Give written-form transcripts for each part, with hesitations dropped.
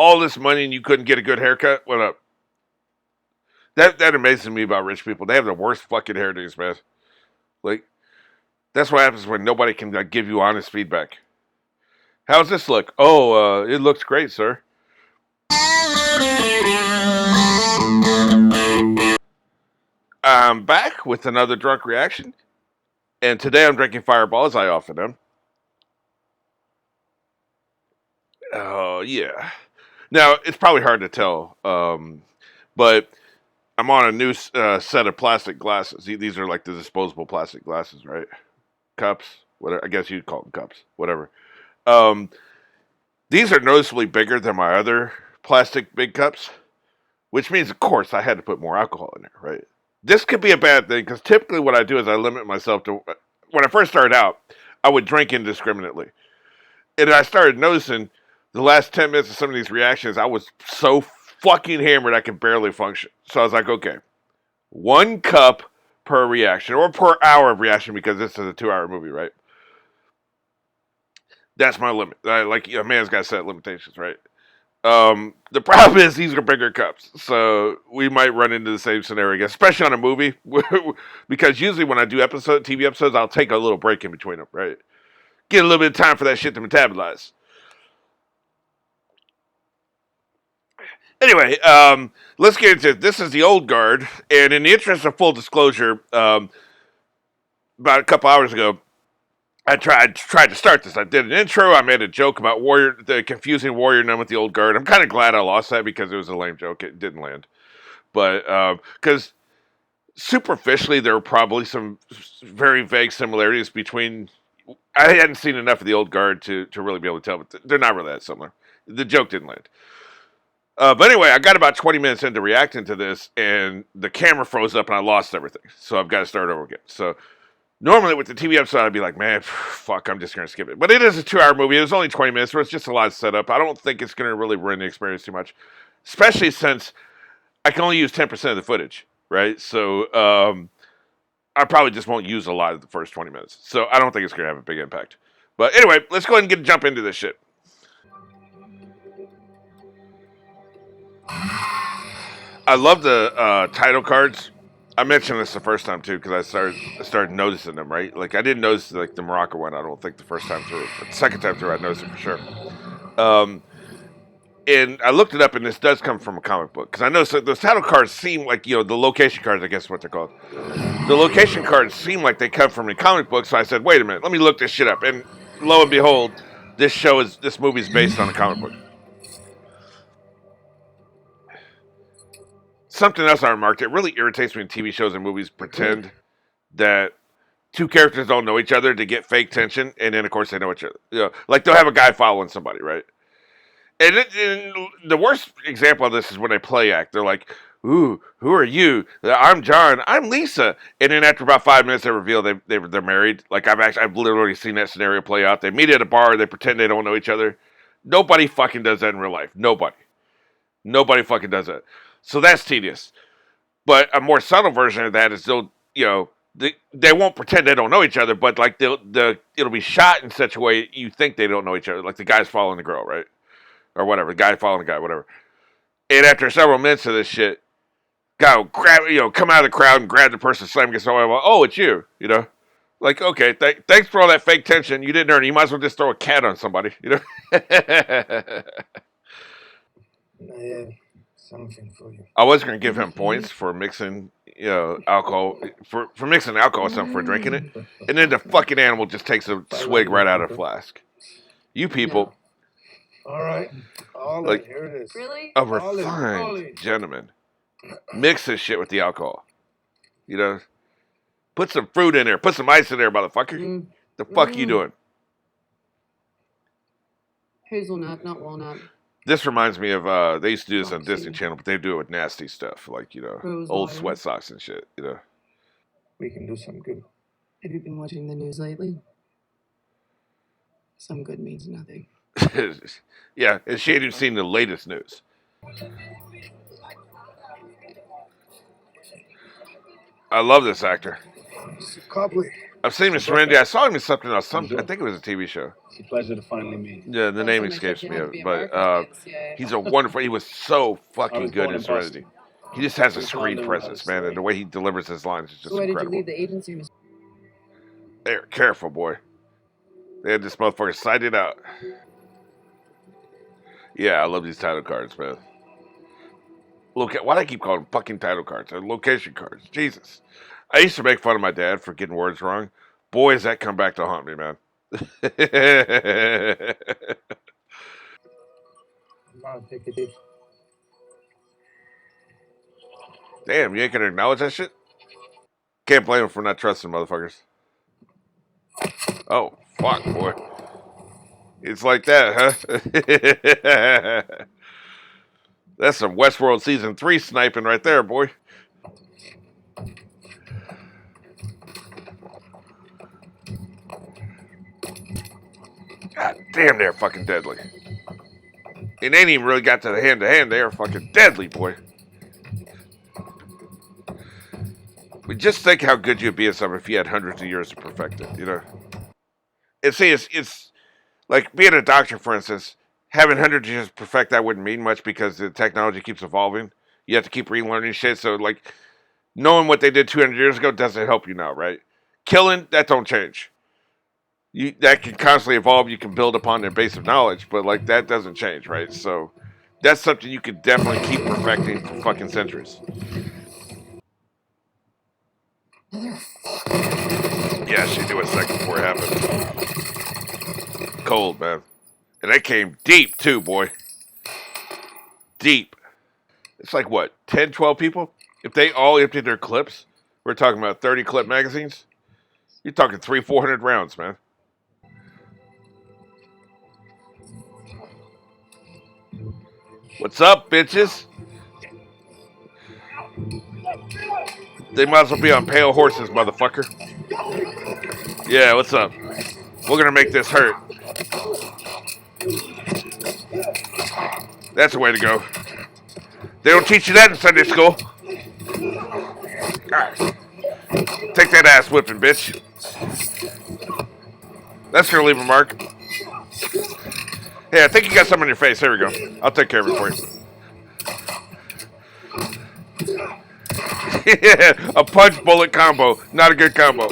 all this money and you couldn't get a good haircut? What up? That amazes me about rich people. They have the worst fucking hairdos, man. Like, that's what happens when nobody can like, give you honest feedback. How's this look? Oh, it looks great, sir. I'm back with another drunk reaction, and today I'm drinking Fireball as I often am. Oh yeah. Now it's probably hard to tell, but I'm on a new set of plastic glasses. These are like the disposable plastic glasses, right? Cups, whatever. I guess you'd call them cups, whatever. Um, these are noticeably bigger than my other plastic big cups, which means, of course, I had to put more alcohol in there, right? This could be a bad thing because typically what I do is I limit myself to. When I first started out, I would drink indiscriminately, and I started noticing the last 10 minutes of some of these reactions, I was so fucking hammered I could barely function. So I was like, okay, 1 cup per reaction or per hour of reaction because this is a 2-hour movie, right? That's my limit. Like a man's got set limitations, right? The problem is these are bigger cups, so we might run into the same scenario again, especially on a movie. Because usually when I do TV episodes, I'll take a little break in between them, right? Get a little bit of time for that shit to metabolize. Anyway, let's get into it. This is the old guard, and in the interest of full disclosure, about a couple hours ago, I tried to start this. I did an intro. I made a joke about the confusing Warrior Nun with the old guard. I'm kind of glad I lost that because it was a lame joke. It didn't land, but because superficially there were probably some very vague similarities between. I hadn't seen enough of the old guard to really be able to tell, but they're not really that similar. The joke didn't land. But anyway, I got about 20 minutes into reacting to this, and the camera froze up, and I lost everything. So I've got to start over again. So normally with the TV episode, I'd be like, man, fuck, I'm just going to skip it. But it is a 2-hour movie. It was only 20 minutes, so it's just a lot of setup. I don't think it's going to really ruin the experience too much, especially since I can only use 10% of the footage, right? So I probably just won't use a lot of the first 20 minutes. So I don't think it's going to have a big impact. But anyway, let's go ahead and jump into this shit. I love the title cards. I mentioned this the first time too because I started noticing them. Right, like I didn't notice like the Morocco one. I don't think the first time through, but the second time through, I noticed it for sure. Um, and I looked it up, and this does come from a comic book because I know those title cards seem like the location cards. I guess is what they're called. The location cards seem like they come from a comic book. So I said, wait a minute, let me look this shit up. And lo and behold, this movie is based on a comic book. Something else I remarked, it really irritates me when TV shows and movies pretend that two characters don't know each other to get fake tension, and then of course they know each other. Like they'll have a guy following somebody, right? And the worst example of this is when they play act. They're like, "Ooh, who are you? I'm John. I'm Lisa." And then after about 5 minutes, they reveal they're married. Like I've literally seen that scenario play out. They meet at a bar. They pretend they don't know each other. Nobody fucking does that in real life. Nobody fucking does that. So that's tedious. But a more subtle version of that is they won't pretend they don't know each other, but like it'll be shot in such a way you think they don't know each other. Like the guy's following the girl, right? Or whatever. The guy following the guy, whatever. And after several minutes of this shit, guy will come out of the crowd and grab the person, slam against the wall. Oh, it's you, Like, okay, thanks for all that fake tension. You didn't earn it. You might as well just throw a cat on somebody, I have something for you. I was going to give him points for mixing, alcohol, for mixing alcohol with something for drinking it. And then the fucking animal just takes a swig right out of the flask. You people. No. All right. Like, here it is. Really? A refined gentleman. Mix this shit with the alcohol. Put some fruit in there. Put some ice in there, motherfucker. The fuck you doing? Hazelnut, not walnut. This reminds me of, they used to do this on Disney Channel, but they do it with nasty stuff, like, old sweat socks and shit, We can do some good. Have you been watching the news lately? Some good means nothing. Yeah, and she hadn't even seen the latest news. I love this actor. Mr. Copley, I've seen Mr. Serenity. I saw him in something else. I think it was a TV show. It's a pleasure to finally meet. Yeah, the name escapes me, but he's a wonderful. He was so fucking good in Serenity. He just has a screen presence, man, and the way he delivers his lines is just Why did you incredible. leave the agency, Mr. There, careful, boy. They had this motherfucker sighted out. Yeah, I love these title cards, man. Look, why do I keep calling them fucking title cards? They're location cards. Jesus. I used to make fun of my dad for getting words wrong. Boy, has that come back to haunt me, man. Damn, you ain't gonna acknowledge that shit? Can't blame him for not trusting motherfuckers. Oh, fuck, boy. It's like that, huh? That's some Westworld Season 3 sniping right there, boy. God damn, they're fucking deadly. It ain't even really got to the hand-to-hand. They are fucking deadly, boy. But just think how good you'd be at something if you had hundreds of years to perfect it, you know? And see, it's like being a doctor, for instance. Having hundreds of years to perfect that wouldn't mean much because the technology keeps evolving. You have to keep relearning shit. So, like, knowing what they did 200 years ago doesn't help you now, right? Killing, that don't change. That can constantly evolve. You can build upon their base of knowledge, but, like, that doesn't change, right? So, that's something you could definitely keep perfecting for fucking centuries. Yeah, she knew a second before it happened. Cold, man. And they came deep, too, boy. Deep. It's like, what, 10, 12 people? If they all emptied their clips, we're talking about 30 clip magazines. You're talking 300-400 rounds, man. What's up, bitches? They might as well be on pale horses, motherfucker. Yeah, what's up? We're gonna make this hurt. That's the way to go. They don't teach you that in Sunday school. Alright. Take that ass whipping, bitch. That's gonna leave a mark. Hey, I think you got some on your face. Here we go. I'll take care of it for you. A punch bullet combo. Not a good combo.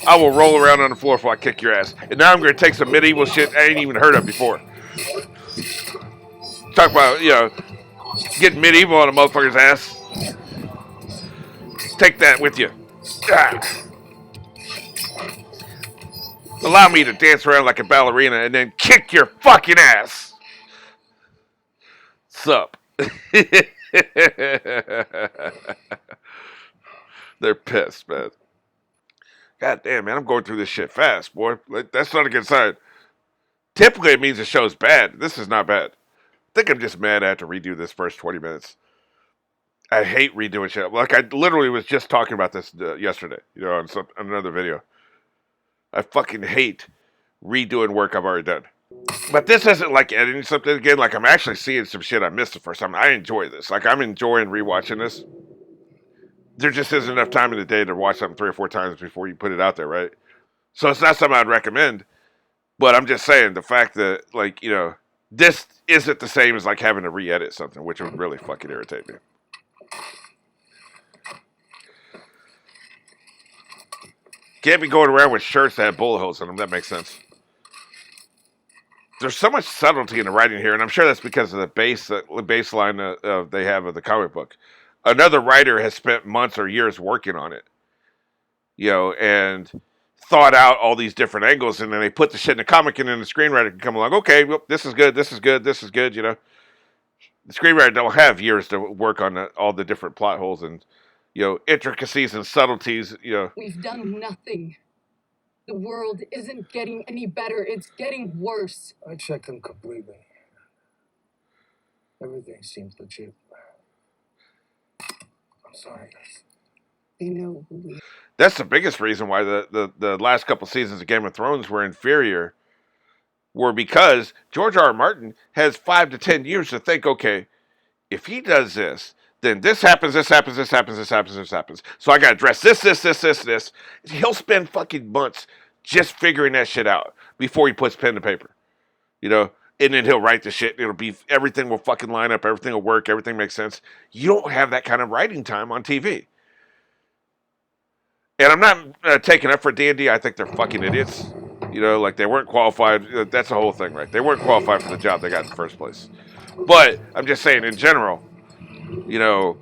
I will roll around on the floor before I kick your ass. And now I'm going to take some medieval shit I ain't even heard of before. Talk about, you know, getting medieval on a motherfucker's ass. Take that with you. Allow me to dance around like a ballerina and then kick your fucking ass. Sup? They're pissed, man. God damn, man, I'm going through this shit fast, boy. That's not a good sign. Typically, it means the show's bad. This is not bad. I think I'm just mad I have to redo this first 20 minutes. I hate redoing shit. Like, I literally was just talking about this yesterday, you know, on another video. I fucking hate redoing work I've already done. But this isn't like editing something again. Like, I'm actually seeing some shit I missed the first time. I enjoy this. Like, I'm enjoying rewatching this. There just isn't enough time in the day to watch something 3 or 4 times before you put it out there, right? So it's not something I'd recommend. But I'm just saying, the fact that, like, you know, this isn't the same as, like, having to re-edit something, which would really fucking irritate me. Can't be going around with shirts that have bullet holes in them. That makes sense. There's so much subtlety in the writing here, and I'm sure that's because of the baseline they have of the comic book. Another writer has spent months or years working on it, you know, and thought out all these different angles, and then they put the shit in the comic, and then the screenwriter can come along. Okay, well, this is good, this is good, this is good. You know, the screenwriter don't have years to work on all the different plot holes and, you know, intricacies and subtleties. You know, We've done nothing. The world isn't getting any better. It's getting worse. I checked them completely. Everything seems legit. I'm sorry, guys. They know who we are. That's the biggest reason why the last couple seasons of Game of Thrones were inferior, were because George R. R. Martin has 5 to 10 years to think, okay, if he does this, Then this happens, this happens, this happens, this happens, this happens. So I got to address this. He'll spend fucking months just figuring that shit out before he puts pen to paper, you know? And then he'll write the shit. It'll be, everything will fucking line up. Everything will work. Everything makes sense. You don't have that kind of writing time on TV. And I'm not taking up for D&D. I think they're fucking idiots. You know, like they weren't qualified. That's the whole thing, right? They weren't qualified for the job they got in the first place. But I'm just saying, in general, you know,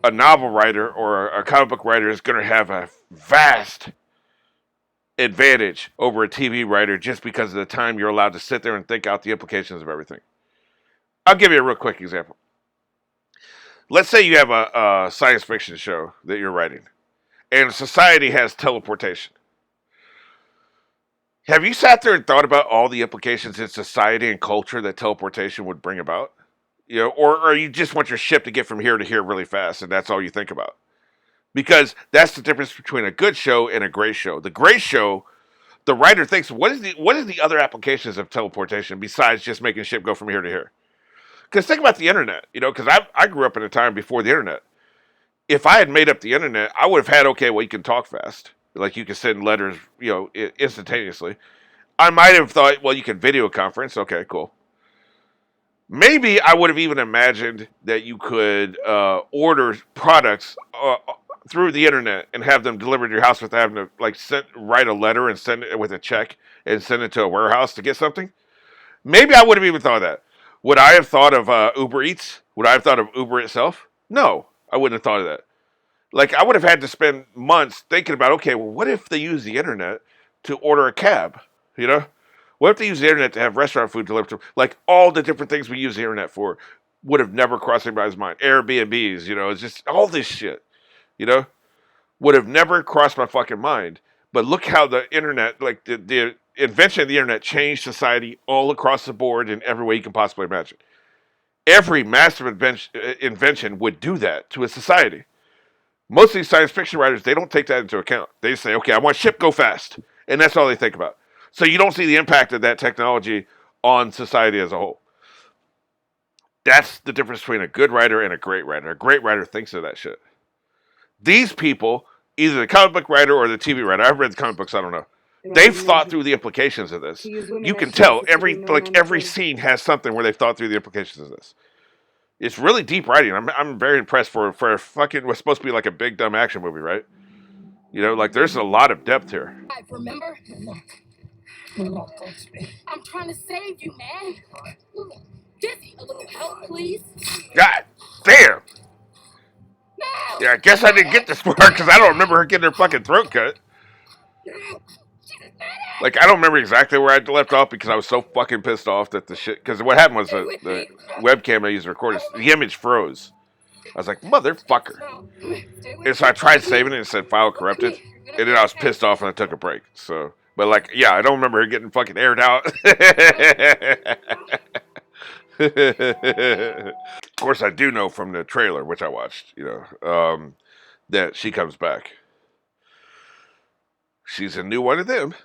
a novel writer or a comic book writer is going to have a vast advantage over a TV writer just because of the time you're allowed to sit there and think out the implications of everything. I'll give you a real quick example. Let's say you have a science fiction show that you're writing, and society has teleportation. Have you sat there and thought about all the implications in society and culture that teleportation would bring about? You know, or you just want your ship to get from here to here really fast, and that's all you think about? Because that's the difference between a good show and a great show. The great show, the writer thinks, what is the other applications of teleportation besides just making a ship go from here to here? Because think about the internet, you know, because I grew up in a time before the internet. If I had made up the internet, I would have had, okay, well, you can talk fast. Like you can send letters, you know, instantaneously. I might have thought, well, you can video conference. Okay, cool. Maybe I would have even imagined that you could order products through the internet and have them delivered to your house without having to like write a letter and send it with a check and send it to a warehouse to get something. Maybe I would have even thought of that. Would I have thought of Uber Eats? Would I have thought of Uber itself? No, I wouldn't have thought of that. Like I would have had to spend months thinking about, okay, well, what if they use the internet to order a cab? You know, what if they use the internet to have restaurant food delivered to? Like all the different things we use the internet for would have never crossed anybody's mind. Airbnbs, you know, it's just all this shit. You know, would have never crossed my fucking mind. But look how the internet, like the invention of the internet, changed society all across the board in every way you can possibly imagine. Every massive invention would do that to a society. Most of these science fiction writers, they don't take that into account. They say, okay, I want ship go fast. And that's all they think about. So you don't see the impact of that technology on society as a whole. That's the difference between a good writer and a great writer. A great writer thinks of that shit. These people, either the comic book writer or the TV writer, I've read the comic books, I don't know. They've thought through the implications of this. You can tell every scene has something where they've thought through the implications of this. It's really deep writing. I'm very impressed for a fucking, what's supposed to be like a big dumb action movie, right? You know, like there's a lot of depth here. Remember? I'm trying to save you, man. Dizzy, a little help, please. God damn. No! Yeah, I guess I didn't get this part because I don't remember her getting her fucking throat cut. Like, I don't remember exactly where I left off because I was so fucking pissed off that the shit. Because what happened was the webcam I used to record, the image froze. I was like, motherfucker. And so I tried saving it and it said file corrupted. And then I was pissed off and I took a break. So, but like, yeah, I don't remember her getting fucking aired out. Of course, I do know from the trailer, which I watched, you know, that she comes back. She's a new one of them.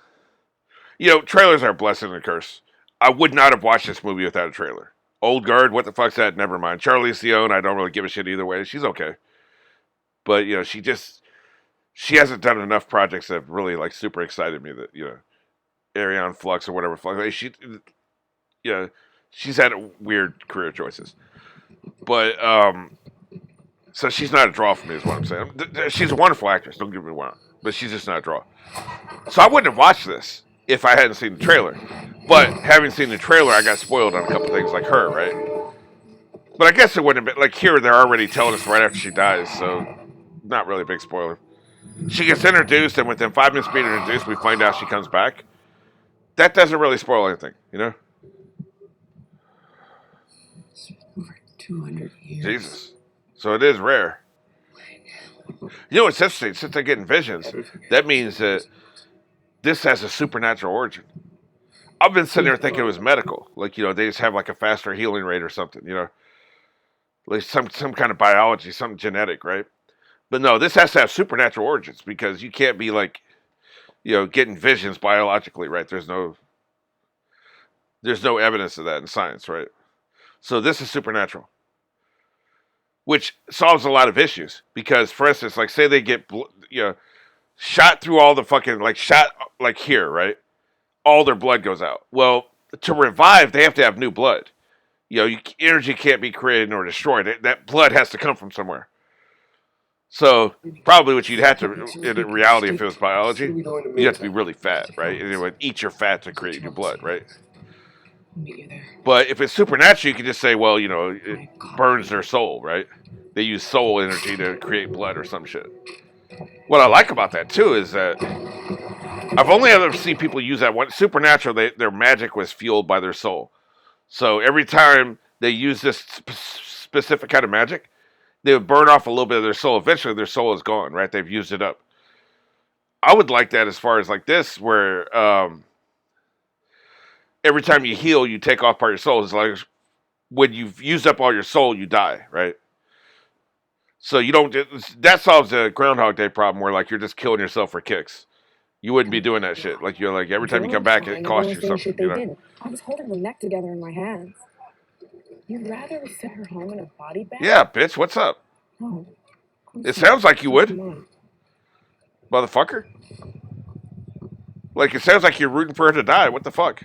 You know, trailers are a blessing and a curse. I would not have watched this movie without a trailer. Old Guard, what the fuck's that? Never mind. Charlize Theron, I don't really give a shit either way. She's okay. But, you know, she hasn't done enough projects that have really, like, super excited me that, you know, Ariane Flux or whatever. Like, you know, she's had weird career choices. But, so she's not a draw for me is what I'm saying. She's a wonderful actress, don't get me wrong. But she's just not a draw. So I wouldn't have watched this if I hadn't seen the trailer. But having seen the trailer, I got spoiled on a couple things like her, right? But I guess it wouldn't have been, like here, they're already telling us right after she dies, so not really a big spoiler. She gets introduced, and within 5 minutes of being introduced, we find out she comes back. That doesn't really spoil anything, you know? Over 200 years. Jesus. So it is rare. You know what's interesting? Since they're getting visions, that means that this has a supernatural origin. I've been sitting there thinking it was medical. Like, you know, they just have like a faster healing rate or something, you know? Like some kind of biology, something genetic, right? But no, this has to have supernatural origins because you can't be like, you know, getting visions biologically, right? There's no evidence of that in science, right? So this is supernatural. which solves a lot of issues. Because, for instance, like say they get shot through all the fucking shot like here, right? All their blood goes out. Well, to revive, they have to have new blood. Energy can't be created nor destroyed. That blood has to come from somewhere. So probably what you'd have to, in reality, if it was biology, you have to be really fat, right? And it would eat your fat to create new blood, right? But if it's supernatural, you can just say, well, it burns their soul, right? They use soul energy to create blood or some shit. What I like about that too is that I've only ever seen people use that one. Supernatural, their magic was fueled by their soul. So every time they use this specific kind of magic, they would burn off a little bit of their soul. Eventually, their soul is gone, right? They've used it up. I would like that as far as like this, where every time you heal, you take off part of your soul. It's like when you've used up all your soul, you die, right? So you don't. That solves the Groundhog Day problem, where like you're just killing yourself for kicks. You wouldn't be doing that shit. Like you're like every time you come back, it costs you something. I was holding her neck together in my hands. You'd rather we send her home in a body bag? Yeah, bitch. What's up? No. It sounds like you would, motherfucker. Like it sounds like you're rooting for her to die. What the fuck?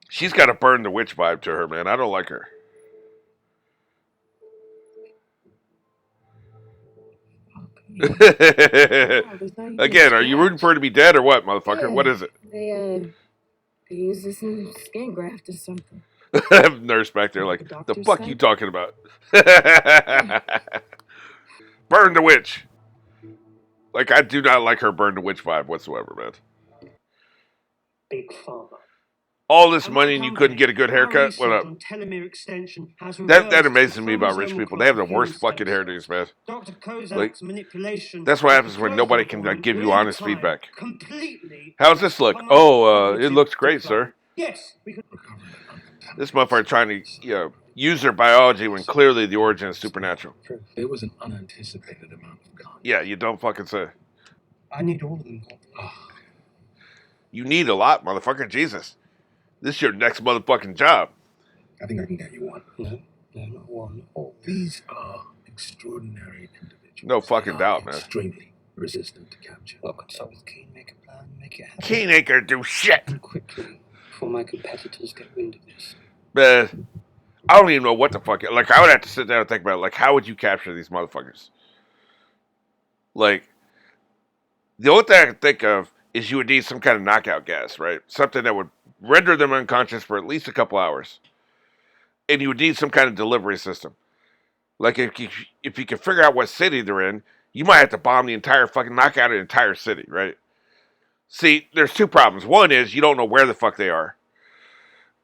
She's got a burn the witch vibe to her, man. I don't like her. Again, are you rooting for her to be dead or what, motherfucker? What is it? They use this in skin graft or something. Nurse back there like, the fuck you talking about? Burn the witch. Like, I do not like her burn the witch vibe whatsoever, man. Big Pharma. All this money and you couldn't get a good haircut? What up? That amazes me about rich people. They have the worst fucking hairdos, man. Like, that's what happens when nobody can give you honest feedback. How's this look? Oh, it looks great, sir. Yes. This motherfucker trying to use their biology when clearly the origin is supernatural. It was an unanticipated amount of content. Yeah, you don't fucking say. I need all of them. You need a lot, motherfucker. Jesus. This is your next motherfucking job. I think I can get you one. No, not one. Oh, these are extraordinary individuals. No fucking doubt, man. Extremely resistant to capture. I'll consult with Keen, make a plan, make it happen. Keen ain't gonna do shit. And quickly, before my competitors get wind of this. Man, I don't even know what the fuck. Like, I would have to sit down and think about it. Like, how would you capture these motherfuckers? Like, the only thing I can think of is you would need some kind of knockout gas, right? Something that would render them unconscious for at least a couple hours. And you would need some kind of delivery system. Like, if you can figure out what city they're in, you might have to bomb the entire fucking, knock out an entire city, right? See, there's two problems. One is you don't know where the fuck they are.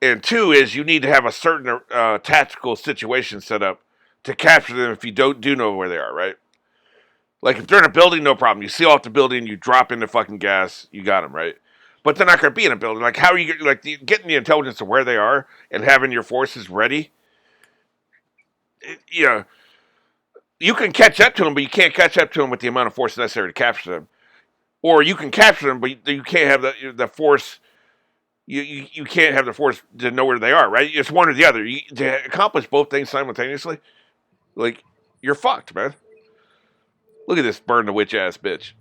And two is you need to have a certain tactical situation set up to capture them if you do know where they are, right? Like, if they're in a building, no problem. You seal off the building, you drop in the fucking gas, you got them, right? But they're not going to be in a building. Like, how are you, like, getting the intelligence of where they are and having your forces ready? You can catch up to them, but you can't catch up to them with the amount of force necessary to capture them. Or you can capture them, but you can't have the force. You can't have the force to know where they are, right? It's one or the other. To accomplish both things simultaneously, like, you're fucked, man. Look at this burn the witch ass bitch.